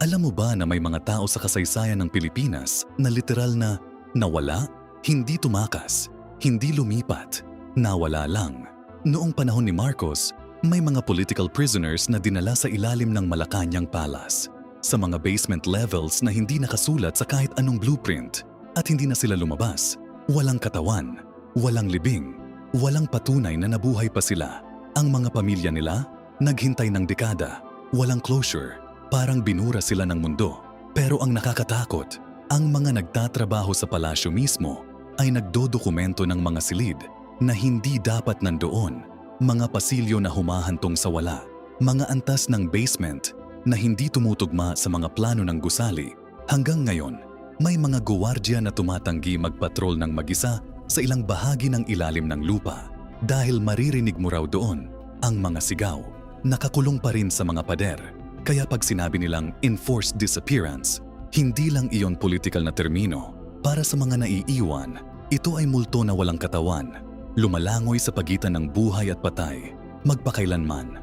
Alam mo ba na may mga tao sa kasaysayan ng Pilipinas na literal na nawala, hindi tumakas, hindi lumipat, nawala lang? Noong panahon ni Marcos, may mga political prisoners na dinala sa ilalim ng Malacañang Palace, sa mga basement levels na hindi nakasulat sa kahit anong blueprint at hindi na sila lumabas. Walang katawan, walang libing, walang patunay na nabuhay pa sila. Ang mga pamilya nila, naghintay ng dekada, walang closure, parang binura sila ng mundo. Pero ang nakakatakot, ang mga nagtatrabaho sa palasyo mismo ay nagdodokumento ng mga silid na hindi dapat nandoon, mga pasilyo na humahantong sa wala, mga antas ng basement na hindi tumutugma sa mga plano ng gusali. Hanggang ngayon, may mga guwardiya na tumatanggi magpatrol ng mag-isa sa ilang bahagi ng ilalim ng lupa dahil maririnig mo raw doon ang mga sigaw. Nakakulong pa rin sa mga pader. Kaya pag sinabi nilang enforced disappearance, hindi lang iyon political na termino. Para sa mga naiiwan, ito ay multo na walang katawan, lumalangoy sa pagitan ng buhay at patay, magpakailanman.